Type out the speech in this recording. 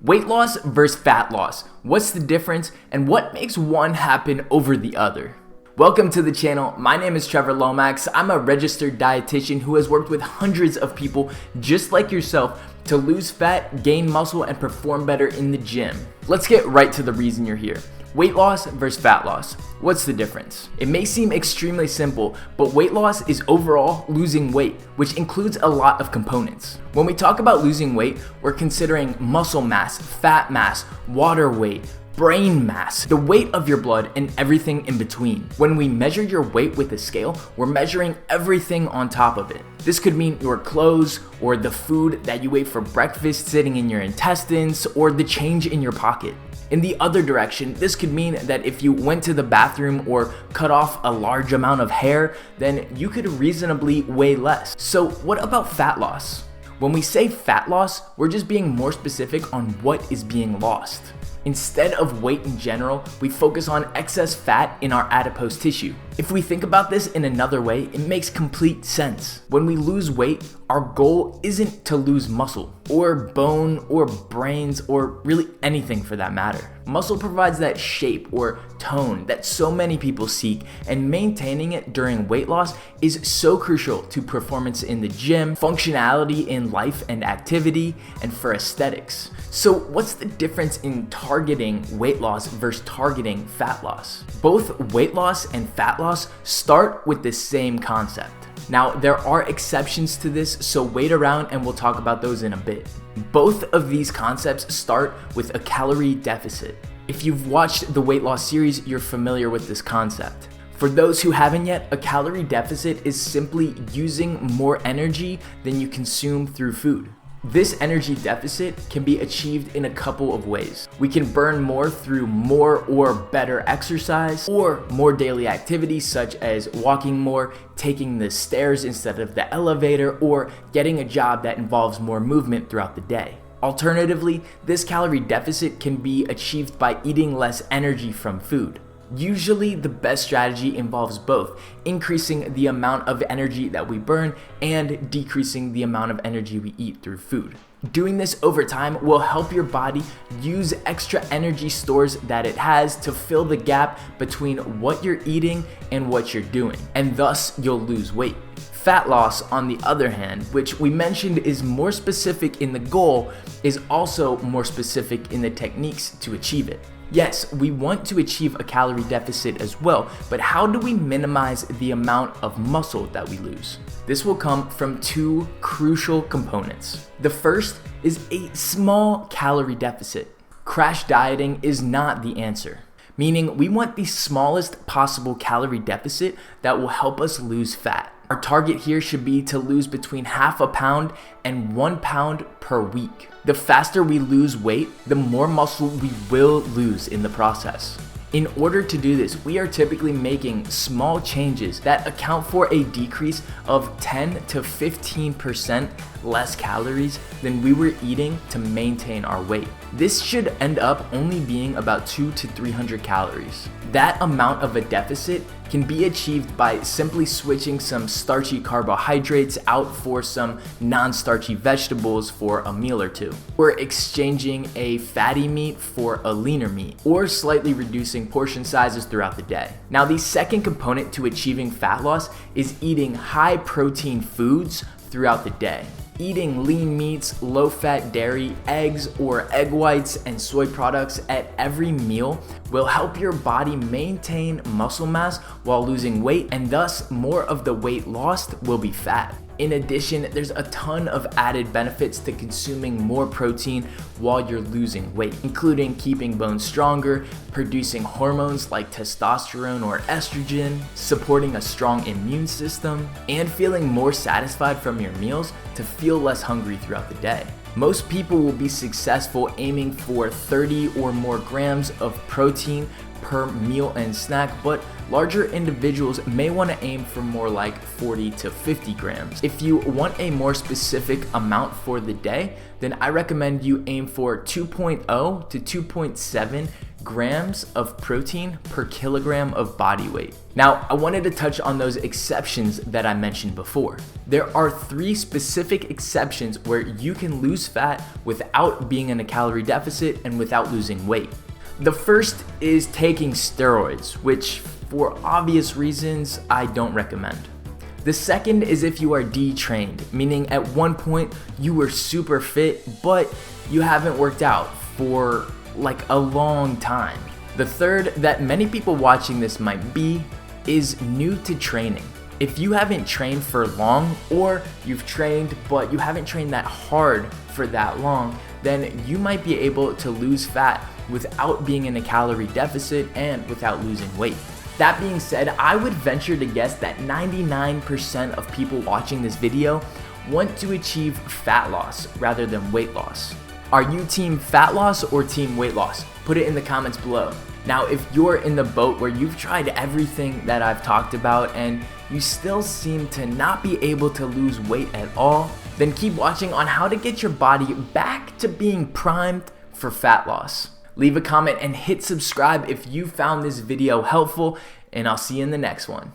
Weight loss versus fat loss. What's the difference and what makes one happen over the other? Welcome to the channel. My name is Trevor Lomax. I'm a registered dietitian who has worked with hundreds of people just like yourself to lose fat, gain muscle, and perform better in the gym. Let's get right to the reason you're here. Weight loss versus fat loss. What's the difference? It may seem extremely simple, but weight loss is overall losing weight, which includes a lot of components. When we talk about losing weight, we're considering muscle mass, fat mass, water weight, brain mass, the weight of your blood, and everything in between. When we measure your weight with a scale, we're measuring everything on top of it. This could mean your clothes, or the food that you ate for breakfast sitting in your intestines, or the change in your pocket. In the other direction, this could mean that if you went to the bathroom or cut off a large amount of hair, then you could reasonably weigh less. So what about fat loss? When we say fat loss, we're just being more specific on what is being lost. Instead of weight in general, we focus on excess fat in our adipose tissue. If we think about this in another way, it makes complete sense. When we lose weight, our goal isn't to lose muscle, or bone, or brains, or really anything for that matter. Muscle provides that shape or tone that so many people seek, and maintaining it during weight loss is so crucial to performance in the gym, functionality in life and activity, and for aesthetics. So what's the difference in targeting weight loss versus targeting fat loss? Both weight loss and fat loss start with the same concept. Now, there are exceptions to this, so wait around and we'll talk about those in a bit. Both of these concepts start with a calorie deficit. If you've watched the weight loss series, you're familiar with this concept. For those who haven't yet, a calorie deficit is simply using more energy than you consume through food. This energy deficit can be achieved in a couple of ways. We can burn more through more or better exercise, or more daily activities such as walking more, taking the stairs instead of the elevator, or getting a job that involves more movement throughout the day. Alternatively, this calorie deficit can be achieved by eating less energy from food. Usually, the best strategy involves both increasing the amount of energy that we burn and decreasing the amount of energy we eat through food. Doing this over time will help your body use extra energy stores that it has to fill the gap between what you're eating and what you're doing, and thus you'll lose weight. Fat loss, on the other hand, which we mentioned is more specific in the goal, is also more specific in the techniques to achieve it. Yes, we want to achieve a calorie deficit as well, but how do we minimize the amount of muscle that we lose? This will come from two crucial components. The first is a small calorie deficit. Crash dieting is not the answer, meaning we want the smallest possible calorie deficit that will help us lose fat. Our target here should be to lose between half a pound and 1 pound per week. The faster we lose weight, the more muscle we will lose in the process. In order to do this, we are typically making small changes that account for a decrease of 10 to 15% less calories than we were eating to maintain our weight. This should end up only being about 200 to 300 calories. That amount of a deficit can be achieved by simply switching some starchy carbohydrates out for some non-starchy vegetables for a meal or two, or exchanging a fatty meat for a leaner meat, or slightly reducing portion sizes throughout the day. Now, the second component to achieving fat loss is eating high protein foods throughout the day. Eating lean meats, low-fat dairy, eggs or egg whites, and soy products at every meal will help your body maintain muscle mass while losing weight, and thus more of the weight lost will be fat. In addition, there's a ton of added benefits to consuming more protein while you're losing weight, including keeping bones stronger, producing hormones like testosterone or estrogen, supporting a strong immune system, and feeling more satisfied from your meals to feel less hungry throughout the day. Most people will be successful aiming for 30 or more grams of protein per meal and snack, but larger individuals may want to aim for more like 40 to 50 grams. If you want a more specific amount for the day, then I recommend you aim for 2.0 to 2.7 grams of protein per kilogram of body weight. Now, I wanted to touch on those exceptions that I mentioned before. There are 3 specific exceptions where you can lose fat without being in a calorie deficit and without losing weight. The first is taking steroids, which for obvious reasons, I don't recommend. The second is if you are detrained, meaning at one point you were super fit, but you haven't worked out for like a long time. The third that many people watching this might be is new to training. If you haven't trained for long, or you've trained but you haven't trained that hard for that long, then you might be able to lose fat without being in a calorie deficit and without losing weight. That being said, I would venture to guess that 99% of people watching this video want to achieve fat loss rather than weight loss. Are you team fat loss or team weight loss? Put it in the comments below. Now, if you're in the boat where you've tried everything that I've talked about and you still seem to not be able to lose weight at all, then keep watching on how to get your body back to being primed for fat loss. Leave a comment and hit subscribe if you found this video helpful, and I'll see you in the next one.